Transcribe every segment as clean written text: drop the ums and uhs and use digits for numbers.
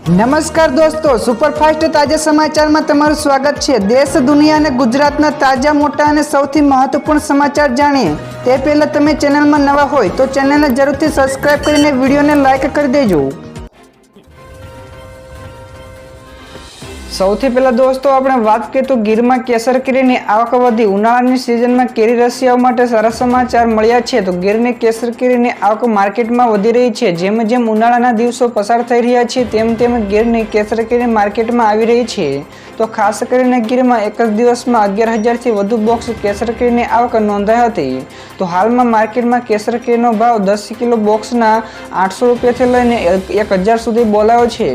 નમસ્કાર દોસ્તો, સુપરફાસ્ટ તાજા સમાચારમાં તમારું સ્વાગત છે। દેશ, દુનિયા અને ગુજરાતના તાજા, મોટા અને સૌથી મહત્વપૂર્ણ સમાચાર જાણીએ તે પહેલા તમે ચેનલમાં નવા હોય તો ચેનલને જરૂરથી સબસ્ક્રાઇબ કરીને વિડીયોને લાઇક કરી દેજો। સૌથી પહેલા દોસ્તો આપણે વાત કરીએ તો ગીરમાં કેસર કેરીની આવક વધી। ઉનાળાની સિઝનમાં કેરી રસિયાઓ માટે સારા સમાચાર મળ્યા છે। તો ગીરની કેસર કેરીની આવક માર્કેટમાં વધી રહી છે। જેમ જેમ ઉનાળાના દિવસો પસાર થઈ રહ્યા છે તેમ તેમ ગીરની કેસર કેરી માર્કેટમાં આવી રહી છે। તો ખાસ કરીને ગીરમાં એક જ દિવસમાં 11,000થી વધુ બોક્સ કેસર કેરીની આવક નોંધાઈ હતી। તો હાલમાં માર્કેટમાં કેસર કેરીનો ભાવ 10 કિલો બોક્સના 800 રૂપિયાથી લઈને 1,000 સુધી બોલાયો છે।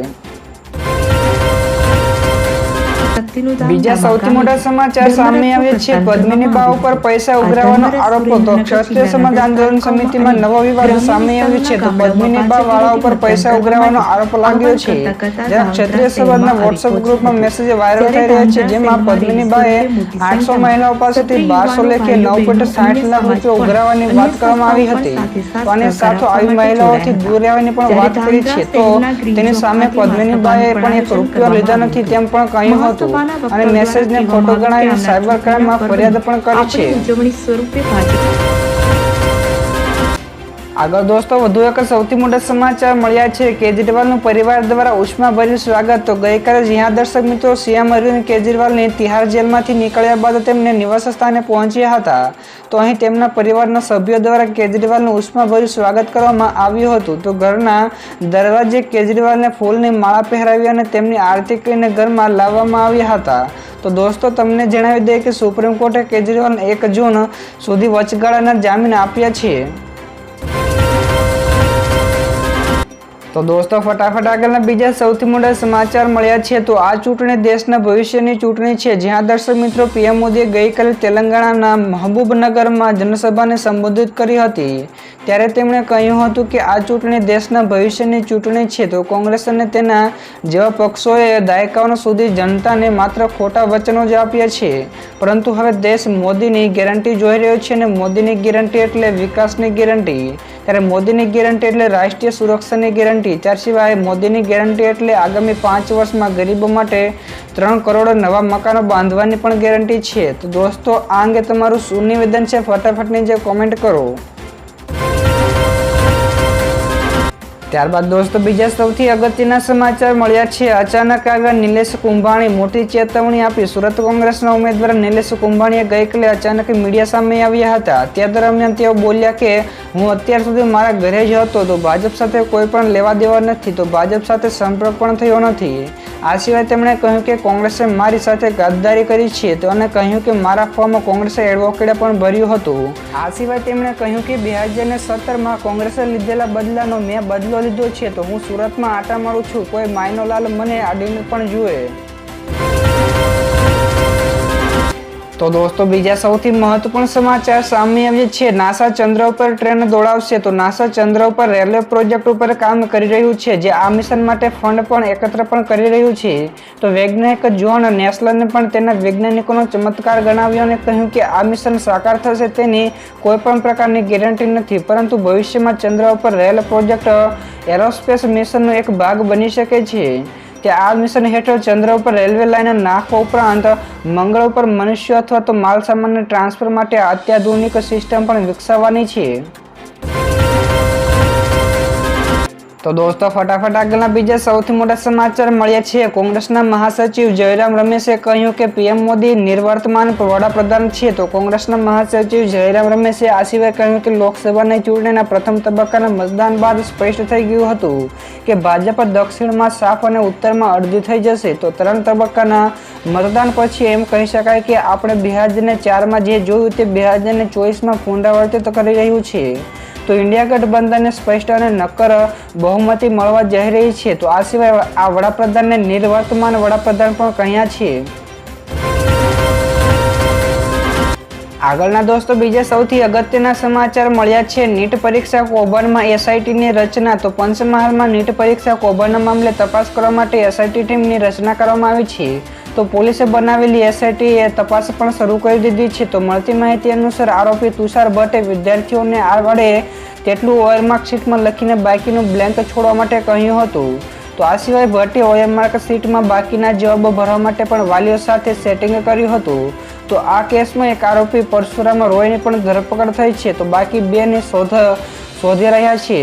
બીજા સૌથી મોટા સમાચાર સામે આવ્યા છે। પદ્મિની બા ઉપર પૈસા ઉઘરાવવાનો આરોપ। તો ક્ષત્રિય સમાજ આંદોલન સમિતિમાં નવો વિવાદ સામે આવ્યો છે। તો પદ્મિની બા વાળા ઉપર પૈસા ઉઘરાવવાનો આરોપ લાગ્યો છે। જ્યારે ક્ષત્રિય સમાજના વોટ્સએપ ગ્રુપમાં મેસેજ વાયરલ થઈ રહ્યા છે, જેમાં પદ્મિની બાએ 800 મહિલાઓ પાસેથી 1200 લેખે 9.60 લાખ રૂપિયા ઉઘરાવવાની વાત કરવામાં આવી હતી। તો આની સાથે આવી મહિલાઓથી દૂર રહેવાની પણ વાત કરી છે। તો તેની સામે પદ્મિની બાએ પણ 1 રૂપિયો લીધા નથી તેમ પણ કહ્યું હતું અને મેસેજને ખોટો ગણાવી સાયબર ક્રાઇમમાં ફરિયાદ પણ કરી છે। આગળ દોસ્તો વધુ એક સૌથી મોટા સમાચાર મળ્યા છે। કેજરીવાલનું પરિવાર દ્વારા ઉષ્માભર્યું સ્વાગત। તો ગઈકાલે જ્યાં દર્શક મિત્રો સીએમ અરવિંદ કેજરીવાલને તિહાર જેલમાંથી નીકળ્યા બાદ તેમને નિવાસ સ્થાને પહોંચ્યા હતા, તો અહીં તેમના પરિવારના સભ્યો દ્વારા કેજરીવાલનું ઉષ્માભર્યું સ્વાગત કરવામાં આવ્યું હતું। તો ઘરના દરવાજે કેજરીવાલને ફૂલની માળા પહેરાવી અને તેમની આરતી કરીને ઘરમાં લાવવામાં આવ્યા હતા। તો દોસ્તો તમને જણાવી દઈએ કે સુપ્રીમ કોર્ટે કેજરીવાલને 1 જૂન સુધી વચગાળાના જામીન આપ્યા છે। તો દોસ્તો ફટાફટ આગળના બીજા સૌથી મોટા સમાચાર મળ્યા છે। તો આ ચૂંટણી દેશના ભવિષ્યની ચૂંટણી છે, જ્યાં દર્શક મિત્રો પીએમ મોદીએ ગઈકાલે તેલંગાણાના મહબૂબનગરમાં જનસભાને સંબોધિત કરી હતી, ત્યારે તેમણે કહ્યું હતું કે આ ચૂંટણી દેશના ભવિષ્યની ચૂંટણી છે। તો કોંગ્રેસ અને તેના જેવા પક્ષોએ દાયકાઓ સુધી જનતાને માત્ર ખોટા વચનો જ આપ્યા છે, પરંતુ હવે દેશ મોદીની ગેરંટી જોઈ રહ્યો છે અને મોદીની ગેરંટી એટલે વિકાસની ગેરંટી, ત્યારે મોદીની ગેરંટી એટલે રાષ્ટ્રીય સુરક્ષાની ગેરંટી, ત્યાર સિવાય મોદીની ગેરંટી એટલે આગામી 5 વર્ષમાં ગરીબો માટે 3 કરોડ નવા મકાનો બાંધવાની પણ ગેરંટી છે। તો દોસ્તો આ અંગે તમારું શું નિવેદન છે ફટાફટ નીચે કોમેન્ટ કરો। ત્યારબાદ દોસ્તો બીજા સૌથી અગત્યના સમાચાર મળ્યા છે। અચાનક આવ્યા નિલેશ કુંભાણી, મોટી ચેતવણી આપી। સુરત કોંગ્રેસના ઉમેદવાર નિલેશ કુંભાણીએ ગઈકાલે અચાનક મીડિયા સામે આવ્યા હતા। તે દરમિયાન તેઓ બોલ્યા કે હું અત્યાર સુધી મારા ઘરે જ હતો, તો ભાજપ સાથે કોઈ પણ લેવા દેવા નથી, તો ભાજપ સાથે સંપર્ક પણ થયો નથી। આ સિવાય તેમણે કહ્યું કે કોંગ્રેસે મારી સાથે ગદ્દારી કરી છે, તો અને કહ્યું કે મારા ફોર્મ કોંગ્રેસે એડવોકેટે પણ ભર્યું હતું। આ સિવાય તેમણે કહ્યું કે 2017માં કોંગ્રેસે લીધેલા બદલાનો મેં બદલો લીધો છે, તો હું સુરતમાં આટા મારું છું, કોઈ માયનો લાલ મને આડીને પણ જુએ। તો દોસ્તો બીજા સૌથી મહત્વપૂર્ણ સમાચાર સામે આવ્યા છે। નાસા ચંદ્ર ઉપર ટ્રેન દોડાવશે। તો નાસા ચંદ્ર ઉપર રેલવે પ્રોજેક્ટ ઉપર કામ કરી રહ્યું છે, જે આ મિશન માટે ફંડ પણ એકત્ર પણ કરી રહ્યું છે। તો વૈજ્ઞાનિક જ્હોન નેસલને પણ તેના વૈજ્ઞાનિકોનો ચમત્કાર ગણાવ્યો અને કહ્યું કે આ મિશન સાકાર થશે તેની કોઈ પણ પ્રકારની ગેરંટી નથી, પરંતુ ભવિષ્યમાં ચંદ્ર ઉપર રેલ પ્રોજેક્ટ એરોસ્પેસ મિશનનો એક ભાગ બની શકે છે। કે આ મિશન હેઠળ ચંદ્ર ઉપર રેલવે લાઇન નાખવા ઉપરાંત મંગળ ઉપર મનુષ્યો અથવા તો માલ સામાનને ટ્રાન્સફર માટે અત્યાધુનિક સિસ્ટમ પણ વિકસાવવાની છે। તો દોસ્તો ફટાફટ આગળના બીજા સૌથી મોટા સમાચાર મળ્યા છે। કોંગ્રેસના મહાસચિવ જયરામ રમેશે કહ્યું કે પીએમ મોદી નિર્વર્તમાન વડાપ્રધાન છે। તો કોંગ્રેસના મહાસચિવ જયરામ રમેશે આ સિવાય કહ્યું કે લોકસભાની ચૂંટણીના પ્રથમ તબક્કાના મતદાન બાદ સ્પષ્ટ થઈ ગયું હતું કે ભાજપ દક્ષિણમાં સાફ અને ઉત્તરમાં અડધી થઈ જશે। તો 3 તબક્કાના મતદાન પછી એમ કહી શકાય કે આપણે 2004માં જે જોયું તે 2024માં પુનરાવર્તિત કરી રહ્યું છે। તો ઇન્ડિયા ગઠબંધનને સ્પષ્ટ અને નક્કર બહુમતી મળવા જઈ રહી છે। તો આ સિવાય આ વડાપ્રધાનને નિર્વર્તમાન વડાપ્રધાન પણ કહ્યા છે। આગળના દોસ્તો બીજા સૌથી અગત્યના સમાચાર મળ્યા છે। નીટ પરીક્ષા કૌભાંડમાં એસઆઈટીની રચના। તો પંચમહાલમાં નીટ પરીક્ષા કૌભાંડના મામલે તપાસ કરવા માટે એસઆઈટી ટીમની રચના કરવામાં આવી છે। તો પોલીસે બનાવેલી એસઆઈટીએ તપાસ પણ શરૂ કરી દીધી છે। તો મળતી માહિતી અનુસાર આરોપી તુષાર ભટ્ટે વિદ્યાર્થીઓને આ વડે તેટલું ઓયર માર્કશીટમાં લખીને બાકીનું બ્લેન્ક છોડવા માટે કહ્યું હતું। તો આ સિવાય ભટ્ટે OMR સીટમાં બાકીના જવાબો ભરવા માટે પણ વાલીઓ સાથે સેટિંગ કર્યું હતું. તો આ કેસમાં એક આરોપી પરશુરામ રોયની પણ ધરપકડ થઈ છે, તો બાકી 2 ને શોધી રહ્યા છે.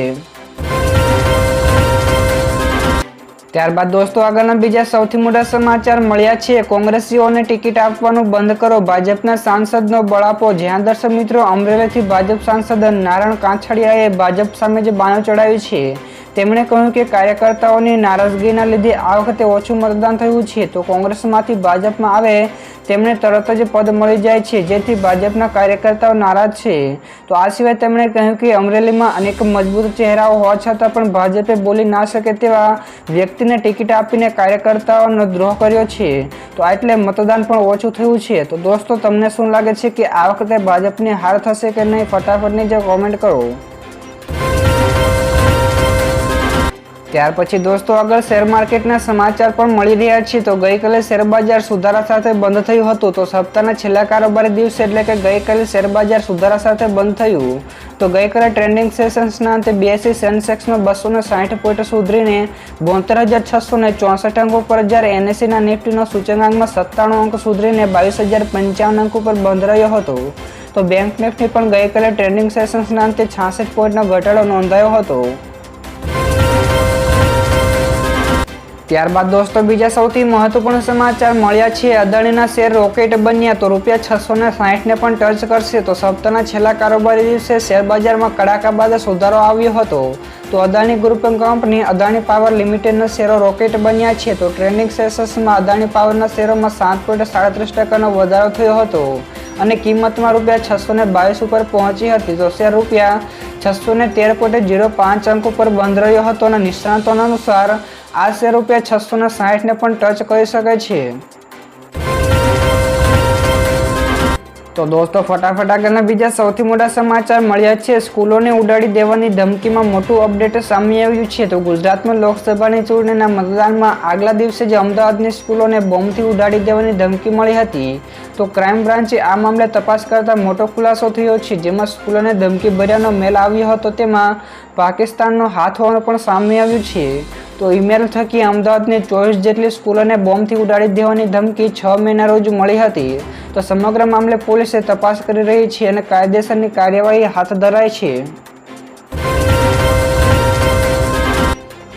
ત્યારબાદ દોસ્તો આગળના બીજા સૌથી મોટા સમાચાર મળ્યા છે. કોંગ્રેસીઓને ટિકિટ આપવાનું બંધ કરો, ભાજપના સાંસદનો બળાપો. જ્યાં દર્શક મિત્રો અમરેલીથી ભાજપ સાંસદ નારણ કાછડિયાએ ભાજપ સામે જે બાણું ચડાવ્યું છે, તેમણે કહ્યું કે કાર્યકર્તાઓની નારાજગીના લીધે આ વખતે ઓછું મતદાન થયું છે, તો કોંગ્રેસમાંથી ભાજપમાં આવે તેમને તરત જ પદ મળી જાય છે, જેથી ભાજપના કાર્યકર્તાઓ નારાજ છે. તો આ સિવાય તેમણે કહ્યું કે અમરેલીમાં અનેક મજબૂત ચહેરાઓ હોવા છતાં પણ ભાજપે બોલી ના શકે તેવા વ્યક્તિને ટિકિટ આપીને કાર્યકર્તાઓનો દ્રોહ કર્યો છે, તો એટલે મતદાન પણ ઓછું થયું છે. તો દોસ્તો તમને શું લાગે છે કે આ વખતે ભાજપની હાર થશે કે નહીં? ફટાફટની જે કોમેન્ટ કરો. ત્યાર પછી દોસ્તો આગળ શેર માર્કેટના સમાચાર પણ મળી રહ્યા છે. તો ગઈકાલે શેરબજાર સુધારા સાથે બંધ થયું હતું. તો સપ્તાહના છેલ્લા કારોબારી દિવસે એટલે કે ગઈકાલે શેરબજાર સુધારા સાથે બંધ થયું. તો ગઈકાલે ટ્રેન્ડિંગ સેશન્સના અંતે BSE સેન્સેક્સમાં 260 પોઈન્ટ સુધરીને 72,664 અંકો પર, જ્યારે NSEના નિફ્ટીનો સૂચકાંકમાં 97 અંક સુધરીને 22,055 અંકો પર બંધ રહ્યો હતો. તો બેંક નિફ્ટી પણ ગઈકાલે ટ્રેન્ડિંગ સેશન્સના અંતે 66 પોઈન્ટનો ઘટાડો નોંધાયો હતો. ત્યારબાદ દોસ્તો બીજા સૌથી મહત્વપૂર્ણ સમાચાર મળ્યા છે. અદાણીના શેર રોકેટ બન્યા, તો ₹660 ને પણ ટચ કરશે. તો સપ્તાહના છેલ્લા કારોબારી દિવસે શેર બજારમાં કડાકા બાદ સુધારો આવ્યો હતો. તો Adani group company Adani power લિમિટેડના શેરો રોકેટ બન્યા છે. તો ટ્રેન્ડિંગ સેશન્સમાં અદાણી પાવરના શેરોમાં 7.37% વધારો થયો હતો અને કિંમતમાં ₹622 ઉપર પહોંચી હતી. તો શેર ₹613.05 અંક ઉપર બંધ રહ્યો હતો અને નિષ્ણાતોના અનુસાર આ શેર ₹660 ને પણ ટચ કરી શકે છે. તો દોસ્તો ફટાફટ આગળના બીજા સૌથી મોટા સમાચાર મળ્યા છે. સ્કૂલોને ઉડાડી દેવાની ધમકીમાં મોટું અપડેટ સામે આવ્યું છે. તો ગુજરાતમાં લોકસભાની ચૂંટણીના મતદાનમાં આગલા દિવસે જ અમદાવાદની સ્કૂલોને બોમ્બથી ઉડાડી દેવાની ધમકી મળી હતી. તો ક્રાઇમ બ્રાન્ચે આ મામલે તપાસ કરતા મોટો ખુલાસો થયો છે, જેમાં સ્કૂલોને ધમકી ભર્યાનો મેલ આવ્યો હતો, તેમાં પાકિસ્તાનનો હાથ હોવાનું પણ સામે આવ્યું છે. તો ઈમેલ થકી અમદાવાદની 24 જેટલી સ્કૂલોને બોમ્બથી ઉડાડી દેવાની ધમકી 6 મેના રોજ મળી હતી. તો સમગ્ર મામલે પોલીસે તપાસ કરી રહી છે અને કાયદેસરની કાર્યવાહી હાથ ધરાઈ છે.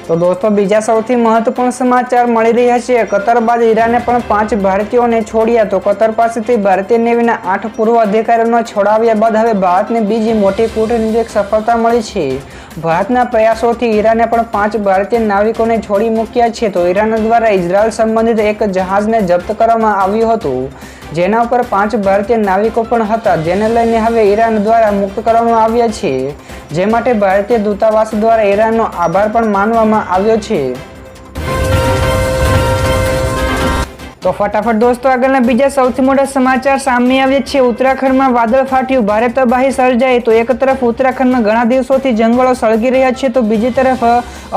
તો દોસ્તો બીજા સૌથી મહત્વપૂર્ણ સમાચાર મળી રહ્યા છે. કતર બાદ ઈરાને પણ 5 ભારતીયોને છોડ્યા. તો કતર પાસેથી ભારતીય નેવીના 8 પૂર્વ અધિકારીઓને છોડાવ્યા બાદ હવે ભારતને બીજી મોટી કૂટનીતિક સફળતા મળી છે. ભારતના પ્રયાસોથી ઈરાને પણ 5 ભારતીય નાવિકોને છોડી મૂક્યા છે. તો ઈરાન દ્વારા ઇઝરાયલ સંબંધિત એક જહાજને જપ્ત કરવામાં આવ્યું હતું, જેના ઉપર 5 ભારતીય નાવિકો પણ હતા, જેને લઈને હવે ઈરાન દ્વારા મુક્ત કરવામાં આવ્યા છે, જે માટે ભારતીય દૂતાવાસ દ્વારા ઈરાનનો આભાર પણ માનવામાં આવ્યો છે. તો ફટાફટ દોસ્તો આગળના બીજા સૌથી મોટા સમાચાર સામે આવ્યા છે. ઉત્તરાખંડમાં વાદળ ફાટ્યું, ભારે તબાહી સર્જાઈ. તો એક તરફ ઉત્તરાખંડમાં ઘણા દિવસોથી જંગલો સળગી રહ્યા છે, તો બીજી તરફ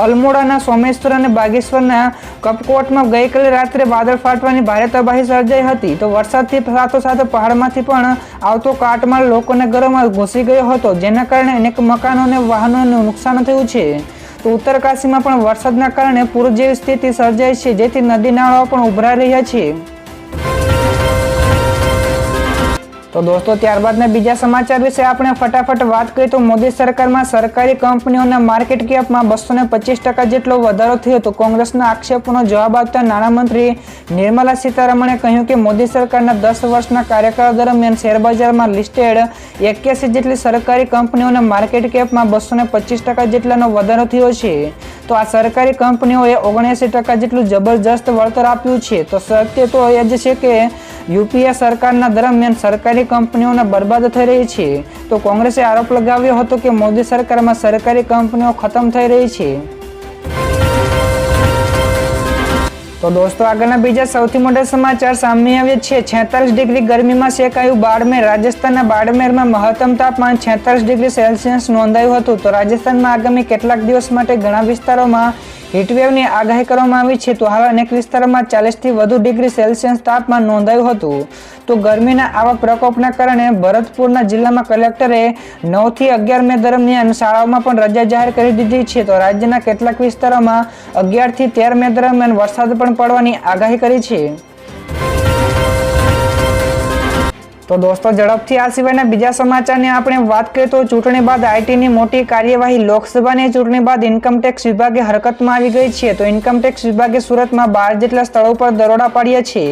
અલ્મોડાના સોમેશ્વર અને બાગેશ્વરના કપકોટમાં ગઈકાલે રાત્રે વાદળ ફાટવાની ભારે તબાહી સર્જાઈ હતી. તો વરસાદથી સાથોસાથ પહાડમાંથી પણ આવતો કાટમાળ લોકોને ઘરોમાં ઘૂસી ગયો હતો, જેના કારણે અનેક મકાનો અને વાહનોને નુકસાન થયું છે. તો ઉત્તરકાશીમાં પણ વરસાદના કારણે પૂર જેવી સ્થિતિ સર્જાઈ છે, જેથી નદી નાળાઓ પણ ઉભરાઈ રહ્યા છે. તો દોસ્તો ત્યારબાદના બીજા સમાચાર વિશે આપણે ફટાફટ વાત કરીએ તો મોદી સરકારમાં સરકારી કંપનીઓના માર્કેટ કેપમાં 225% જેટલો વધારો થયો. તો કોંગ્રેસના આક્ષેપોનો જવાબ આપતા નાણામંત્રી નિર્મલા સીતારમણે કહ્યું કે મોદી સરકારના 10 વર્ષના કાર્યકાળ દરમિયાન શેરબજારમાં લિસ્ટેડ 81 જેટલી સરકારી કંપનીઓના માર્કેટ કેપમાં 225% જેટલાનો વધારો થયો છે. તો આ સરકારી કંપનીઓએ 79% જેટલું જબરજસ્ત વળતર આપ્યું છે. તો સત્ય તો એ જ છે કે યુપીએ સરકારના દરમિયાન સરકારી કંપનીઓને બરબાદ થઈ રહી છે. તો કોંગ્રેસે આરોપ લગાવ્યો હતો કે મોદી સરકારમાં સરકારી કંપનીઓ ખતમ થઈ રહી છે. તો દોસ્તો આગળના બીજા સૌથી મોટા સમાચાર સામે આવ્યા છે. 46 ડિગ્રી ગરમીમાં શેકાયું બાડમેર. રાજસ્થાનના બાડમેરમાં મહત્તમ તાપમાન 46 ડિગ્રી સેલ્સિયસ નોંધાયું હતું. તો રાજસ્થાનમાં આગામી કેટલાક દિવસ માટે ઘણા વિસ્તારોમાં હીટવેવની આગાહી કરવામાં આવી છે. તો હાલ અનેક વિસ્તારોમાં 40થી વધુ ડિગ્રી સેલ્સિયસ તાપમાન નોંધાયું હતું. તો ગરમીના આવા પ્રકોપના કારણે ભરતપુરના જિલ્લામાં કલેક્ટરે 9 થી 11 મે દરમિયાન શાળાઓમાં પણ રજા જાહેર કરી દીધી છે. તો રાજ્યના કેટલાક વિસ્તારોમાં 11 થી 13 મે દરમિયાન વરસાદ પણ પડવાની આગાહી કરી છે. તો દોસ્તો, ઝડપથી આ સિવાયના બીજા સમાચારની આપણે વાત કરીએ તો ચૂંટણી બાદ આઈટીની મોટી કાર્યવાહી. લોકસભાની ચૂંટણી બાદ ઇન્કમટેક્સ વિભાગે હરકતમાં આવી ગઈ છે. તો ઇન્કમટેક્સ વિભાગે સુરતમાં 12 જેટલા સ્થળો પર દરોડા પાડ્યા છે.